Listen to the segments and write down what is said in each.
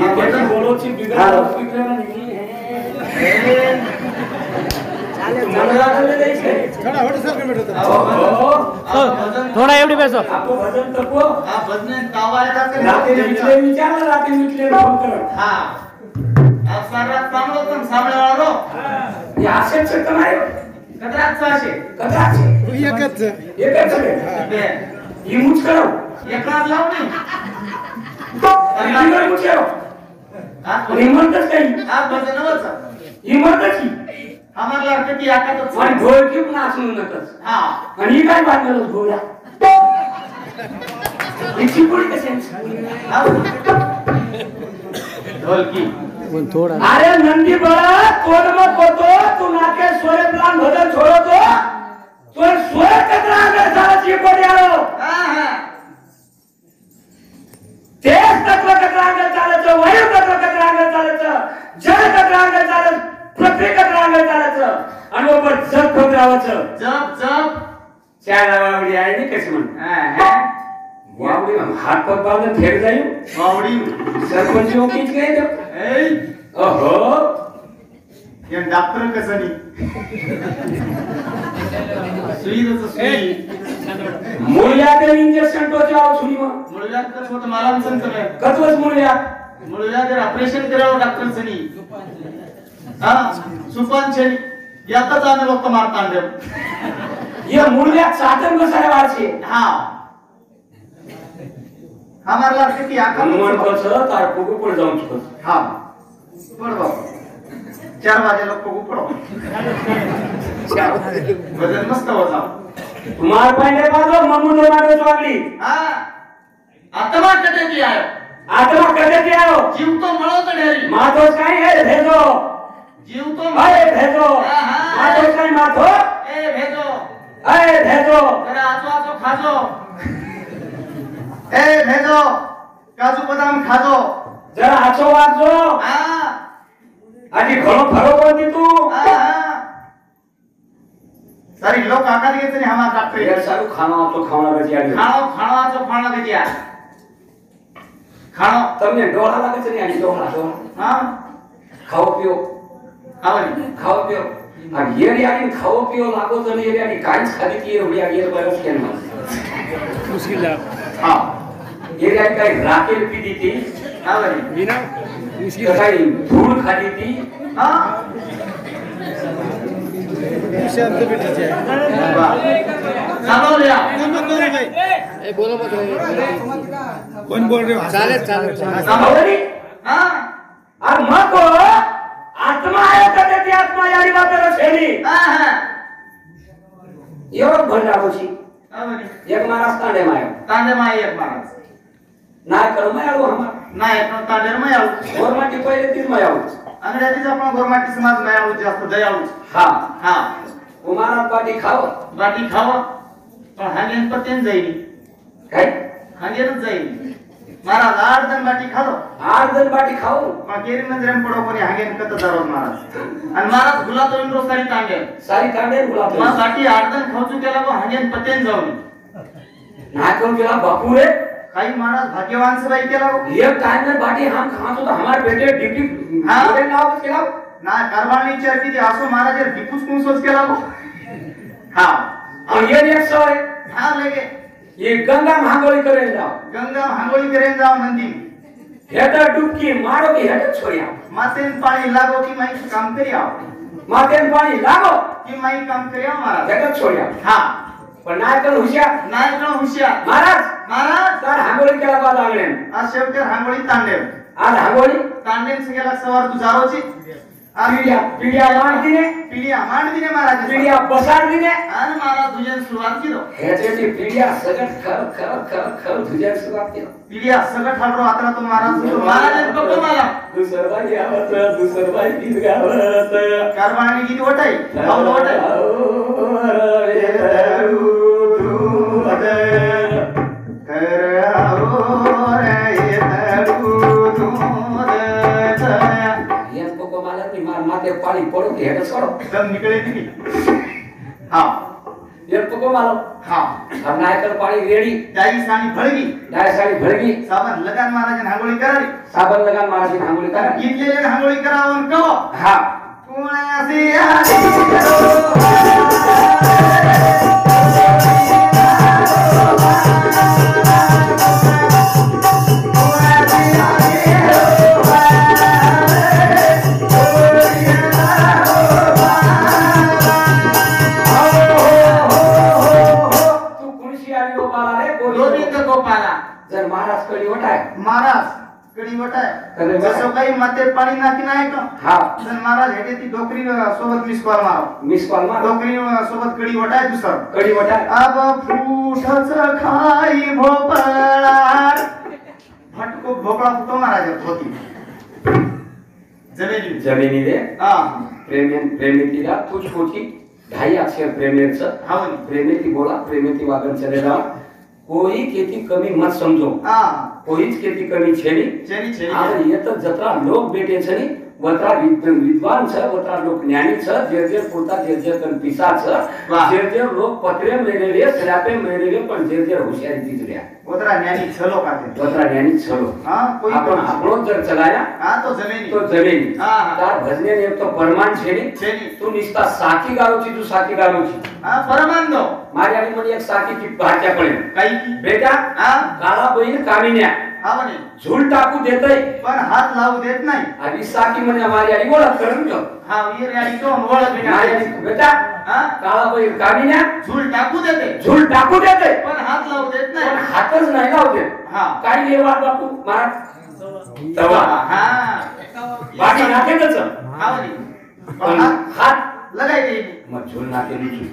ये कैसे बोलो ची बिगड़ स्पीकर में निकली है थोड़ा एवढी बेसो आपको भजन तको हां भजन गावायला कर रात्री विचले विचार रात्री विचले फोन कर हां आज सारा चांगलो पण सामळेवाळो या असेच शकत नाही कदाच असे एकच बे ही मुच करो एकलाच लावणी आणि मुच करो हां हिम्मतच काही हां भजनवच हिम्मतच आम्हाला किती आकात पण ढोल की पण असू नकस हां आणि काय बांधलं घोडा इची पुढे कसे ढोलकी थोड़ा अरे नंदी बड़ा कोण मत होतो तू नाके सोरे प्लान भजन छोड़तो तो सोरे कतरा अंदर सारा चिपट आलो हां हां तेज तत्व कतरा अंदर चालत वायू तत्व कतरा अंदर चालत जल कतरा अंदर चालत पृथ्वी कतरा अंदर चालत आणि वर जग पत्रावाचं जप जप चार वावडी आहे नी कशी म्हण हां वावडी हात पग बांधून फेर जाईल वावडी सरपंच लोक किती काय तो ए ओहो ये डॉक्टर कसं नी सुईचं सुई मुळ्यात इंजेक्शन टोचे आव सुनी मग मुळव्यात कसं होतं मला समजलं कतवच मुळ्यात मुळव्यात ऑपरेशन करावं डॉक्टरचं नी हां सुपांचेनी यातच आम्ही लोक मारतांडे ये मुळ्यात साधन बसाय वारसे हां हमारा किती आकात हनुमान कसं तार पुगू पुढे जाऊन चुकत हां पडवा 4 वाजे लोक पुगू पडो वजन मस्त होता तुम्हार पांडे बाजो ममुनो मारो स्वागली हां आत्मा कदे की आयो आत्मा कदे की आयो जीव तो मळो तो ढेरी माथो काय है भेजो जीव तो अरे भेजो माथो काय माथो ए भेजो अरे भेजो जरा आजो खाजो ए भेजो काजू बदाम खाजो जरा आचो वाजो हां आधी घणो फरो कोणती तू हां सारी लोक आकार घ्यायचे नाही हमार डॉक्टर ये सारू खाना तो खाना बची आली खाणो खाणो गजिया खाणो તમને ડોળા લાગે છે ને આની ડોળા हां ખાઓ પીઓ आवली ખાઓ પીઓ આ યેરી આની ખાઓ પીઓ લાગો તો ને યેરી આની કાંઈ ખાધી તી રોડિયા યેર બરસ કેમ मुश्किल है हां યેરી આની કાંઈ રાકેલ પીધી તી आवली बिना मुश्किल તો કાંઈ ધૂળ ખાધી તી हां शांत बैठ जाए चालो लिया ए बोलो मत कौन बोल रहे हो चाले चाले સાંભળની हां આ મકો આત્મા આયો કદે તી આત્મા યારી વાતરો છેલી हां हां એવો ભંડારો છે आवली એક માણસ તાંડે માં આવ્યો तांडे माय एक माणस ના કર્મ આવ્યો અમાર नाही पण तांडेर माय आऊ ગોરમાટી पहिले तीच માં આવ્યો अंगड्यातीच आपण गोरमाटी समाज माय आऊ जास्त दयाळू હા हां उमारात पाटी खाओ बाटी खावा पण हांगेन पतेन जाईल काय हांगेनच जाईल महाराज 8 जण बाटी खालो 8 जण पाटी खाओ पण केरी मंदिरम पडो कोणी हांगेन कत दारोज महाराज आणि महाराज गुलातो इंद्रो सारी तांडे सारी तांडे गुलाब मग बाटी 8 जण खाऊचू केला गो हांगेन पतेन जाऊन ना कौन केला बापू रे काही महाराज भाग्यवान से बाई केला गो एक टाइम में बाटी हम खातो तो हमारे बेटे डिप्टी हाँ। रे नाव केला ना कारवाणी विचार किती असो महाराज दिपूस कुंसोच केला गो हां और ये एक सौ है हां लगे ये गंगा महागोली करें जाओ गंगा हांगोळी करेन जाव नंदी हेडर डुबकी मारो की हेडर छोड़िया मातेन पाणी लागो की माई काम करी आओ माथे में पानी लागो की माई काम करी आओ महाराज हेडर छोड़िया हां पण ना कर हुशियार नाही पण हुशार महाराज महाराज तार हागोली केला बाद आंगणे आज शेवटी हांगोळी तांडे आज हागोली तांडेन से गेला सवार तू जारोची पीडिया पीडिया मार दिने पिढिया मांड दिने महाराज पीडिया बसार दिने आणि महाराज तुझ्या सुरुवात केलो ह्याची पीडिया सगळं खर तुझ्या सुरुवात केलं पिढिया सगळं ठाडरो आता तो महाराज महाराज बघतो मला दुसरबाई आवत दुसरबाई गीत गावत कारवाणी किती वटाई गावलं वटाई माते पाणी पडो की हेड सोडो दम निकळे ती हां एक तुको मारो हा अब नायकर पाणी रेडी डाई साणी भळगी डाय साडी भडगी साबण लगान महाराज हांगोळी करावी साबण लगान महाराज हांगोळी करा इथले हांगोळी करावं कव हा पुण्यासी आली जर महाराज कडी वटाय महाराज कडी वटाय जसं काही माते पाणी नाकी नाही का हा जर महाराज हेटे ती डोकरी सोबत मिस कॉल मार डोकरी सोबत कडी वटाय दुसरं कडी वटाय अब फूटच खाई भोपळा फटको भोपळा फुटो महाराज होती जमिनी दे हा प्रेमितीला तुझ होती ढाई अक्षर प्रेमेचं हा प्रेमिती बोला प्रेमिती वागण चलेला कोई खेती कमी मत समझो कोईच खेती कमी छेनी आज ये तो जत्रा लोक बेटे छनी वत्रा विद्वान छ वत्रा लोक ज्ञानी छ जे पुरता जे कन पिसा छ जे लोक पत्रे मेलेले सलापे मेलेले पण जे हुशारी दिसल्या वत्रा ज्ञानी छ लोक आते वत्रा ज्ञानी छ लोक कोई आपण जर चलाया तो जमिनी तार भजने ने तो परमान छेनी तू निस्ता साकी गारोची तू साकी गारोची परमान दो मारी आणि म्हणे एक साकी की भाच्या पडे काही बेटा काळा बहीण कामिन्या म्हणे झूल टाकू देतय पण हात लावू देत नाही आधी साकी म्हणे मारी आणि ओळख करून घ्यो ये आणि तो ओळख बेटा काळा बहीण कामिन्या झूल टाकू देते पण हात लावू देत नाही पण हातच नाही लावू देत काय लेवा बापू महाराज तवा बाकी नाकेच हात लगाई मग झूल नाके दुसरे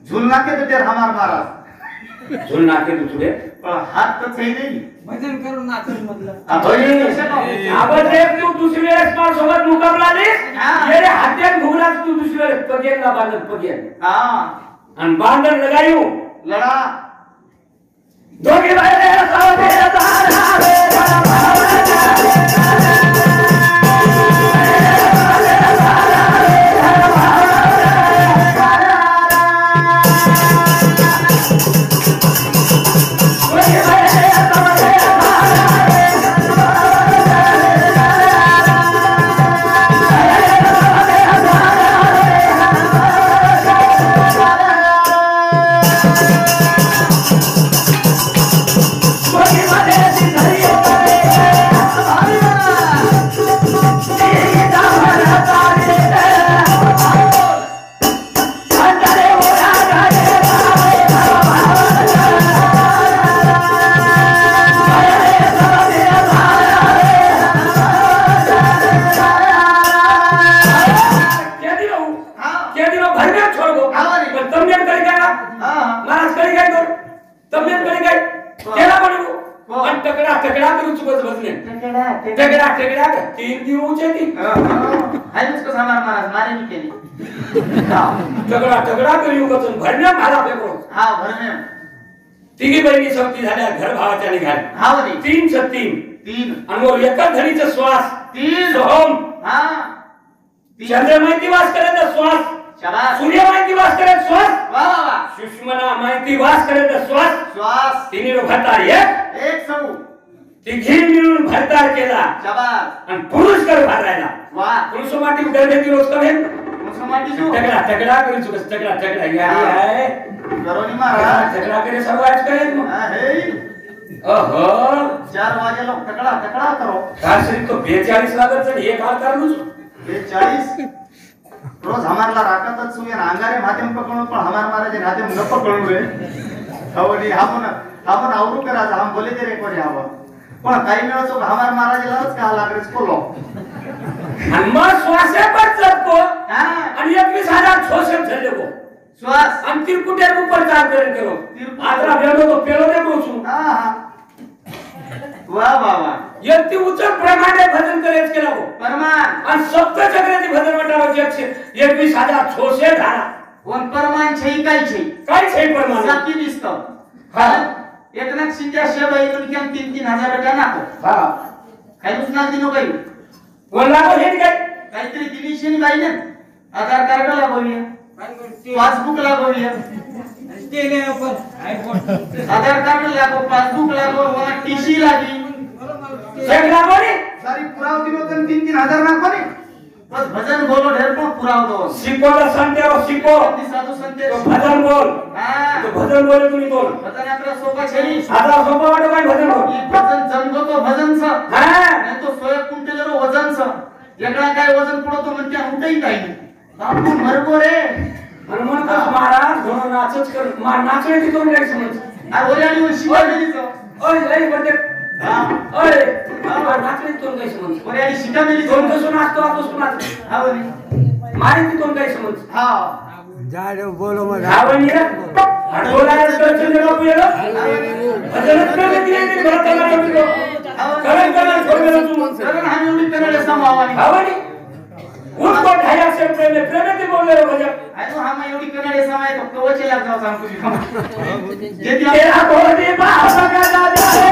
झूल नाके तो तेर हमार महाराज झूल नाके दुसरे हात तर सही नाही भजन करून नाचून म्हटलं आपण रे तू दुसरी वेळेस मार सोबत मुकाबला दे येरे हात्यात घुगलास तू दुसरी वेळेस पगेला बांधत पगेल आणि बांधण लगायू लढा दोघे बाहेर सावधे तिघी बहिणी सोबती झाल्या घर भावाच्या निघाल्या तीन आणि मग एका धडीचा श्वास सोहम चंद्र माहिती वास करायचा श्वास सूर्य माहिती वास करायचा श्वास सुषमना माहिती वास करायचा श्वास तिने भरतार एक सौ तिघी मिळून भरतार केला आणि पुरुष कर भरायला पुरुष माटी गर्भेती रोज करेल तगड़ा करी चुकस तगड़ा यारी है गरोनी महाराज तगड़ा करे सब आज करें ओहो 4 वाजे लोग तगड़ा करो खास तो 42 लागत से एक हाल कर लूं 42 रोज हमारला राखतच सुये अंगारे माध्यम पकडून पण हमार महाराज नाते न पकडून रे हवली आपण आवरू करा हम बोले ते रे कोणी हवा पण काही वेळा तो हमार महाराजलाच का लागरेस कोलो आणि मग श्वासे पर चपको आणि 21000 श्वास झाले को श्वास आणि तिरकुटे ऊपर चार करो आत्रा भेलो तो पेलो दे बोसू वाह वाह वाह यति उच्च प्रमाणे भजन करेच केला हो परमान आणि सप्त चक्राची भजन मंडळाचे 21000 छोसे झाला कोण परमान छै काय छै परमान साकी दिसतो एकनाथ शिंदे शेबाई तुमच्या 3-3000 रुपया नाको काय उचना दिनो काही कोण लागो हे काय काहीतरी दिलीशी बाई ना आधार कार्ड लागवूया पासबुक लागो ये आधार कार्ड लागो पासबुक लागो वहां टीसी लागी चेक लागो रे सारी पुराव दिनो तन 3-3 ना कोनी बस भजन बोलो ढेर को पुराव दो शिको ला संते हो शिको साधु संते तो भजन बोल हां तो भजन बोले तुम्ही बोल भजन आपला सोपा छेली आता सोपा वाटो काय भजन हो ये भजन जमगो तो भजन स हां नाही तो 100 क्विंटल रो वजन स एकड़ा काय वजन पडो तो म्हणते उठाई काही बापू मरगो रे आणि म्हणून महाराज दोन नाचच कर नाचणे ती दोन काय समज अरे ओल्याडी वर शिवा मेली तो ओय लई म्हणते हां ओय नाचणे दोन काय समज ओल्याडी शिका मेली दोन कसं नाचतो आता सुनाच हा बोली मारे ती दोन काय समज हां जा रे बोलो मग आवणी रे आठवला दर्शन देलो पुयलो भजन प्रगती आहे ते भरताला ठेवतो करण छोडलो तू कारण हा एवढी करायला समावानी आवणी उनको ढाया से प्रेम ते बोल रहे भजन आयो हम एवढी करायला समाय तो कवचे लाग जाऊ सांग तुझी जे तेरा बोली बाबा का दादा रे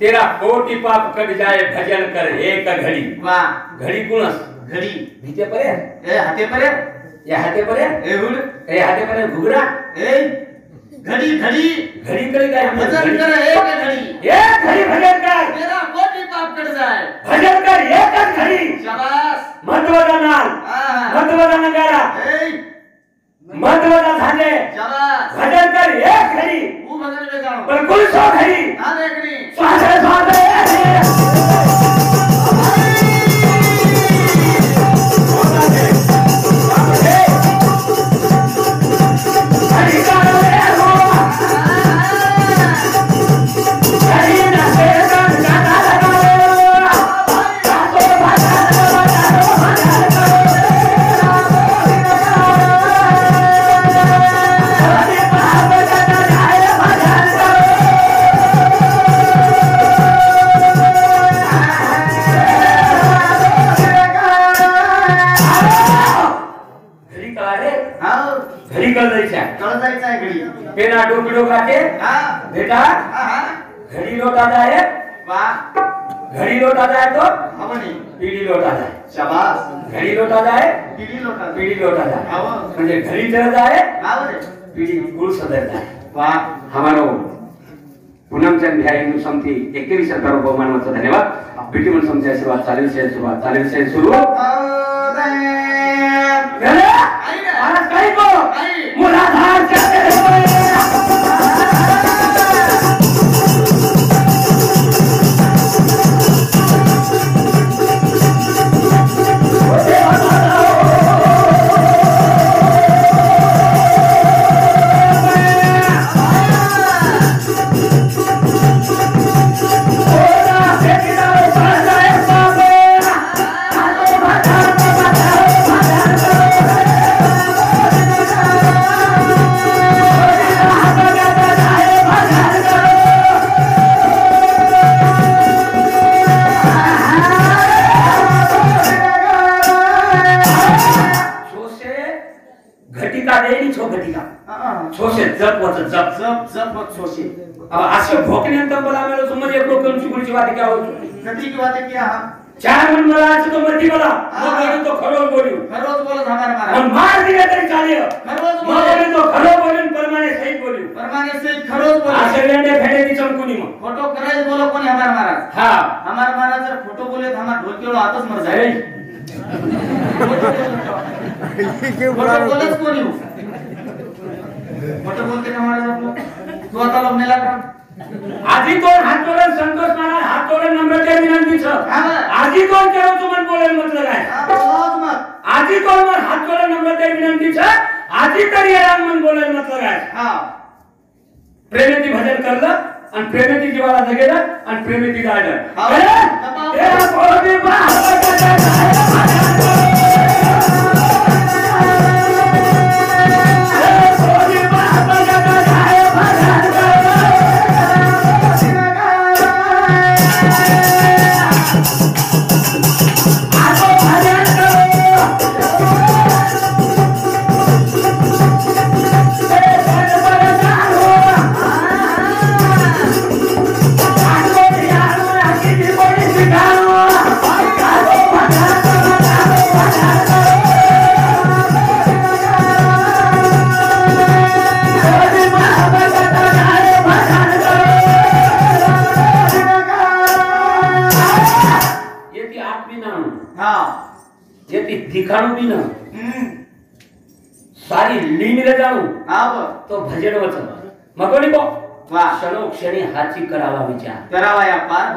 तेरा कोटि पाप कट जाए भजन कर एक घड़ी वाह घड़ी कुणस घड़ी भीते परे ए हाते परे या हाते परे ए हुड ए हाते परे घुगरा ए घड़ी घड़ी घड़ी करे काय भजन कर एक घड़ी भजन कर तेरा कोटि पाप कट जाए भजन कर एक घड़ी शाबाश मतवदा नाल मतवदा नगारा ए मतवदा धागे शाबाश भजन कर एक घड़ी वो भजन ले जाओ बिल्कुल 100 घड़ी ना देखनी स्वादे पेना डोकड़ो काटे बेटा घड़ी लौटा जाए वाह घड़ी लौटा जाए तो हमनी पीढ़ी लौटा जाए शाबाश घड़ी लौटा जाए पीढ़ी लौटा जाए म्हणजे घड़ी चढ़ जाए आवरे पीढ़ी गुरु सदर जाए वाह हमारो पूनमचंद ह्या हिंदू समिती 21 सरकार बहुमानाचा धन्यवाद पीटी म्हणून समजा आशीर्वाद चालेल से सुरू महाराज काही को मुलाधार चलते रहो घटिका देणी छो घटिका छोशे जप वच जप जप जप छोशे अब असे भोकने तंबला मेलो समज एक लोक कोणची गुळची वाट क्या हो कथी की बात किया हम चार मन मला आज तो मती मला बोलू तो खरो बोलू खरोज बोलत हमारे मारा मन मार दिले तरी चालियो खरोज बोलू तो खरो बोलून परमाने सहित बोलू परमाने से खरोज बोल असे लेंडे फेडे दी चमकुनी मग फोटो करायच बोलो कोणी हमारे महाराज हां हमारे महाराज जर फोटो बोले तो हमार ढोलकेलो हातच मर जाए फोटो बोलच कोणी हो फोटो बोलते हमारे तू आता लोग मेला का आधी कोण हात जोडून संतोष महाराज हात जोडून नम्रते विनंती छ आधी कोण केलो तुमन बोलेल मतलब काय आधी कोण मन हात जोडून नम्रते विनंती छ आधी तरी राम मन बोलेल मतलब काय हां प्रेमेती भजन करलं आणि प्रेमेती जीवाला जगेलं आणि प्रेमेती गाडलं तेरा कोणी दिखाणू भी ना सारी लीन रे जाणू तो भजन वचन मग कोणी को क्षणोक्षणी हाची करावा विचार करावा या पार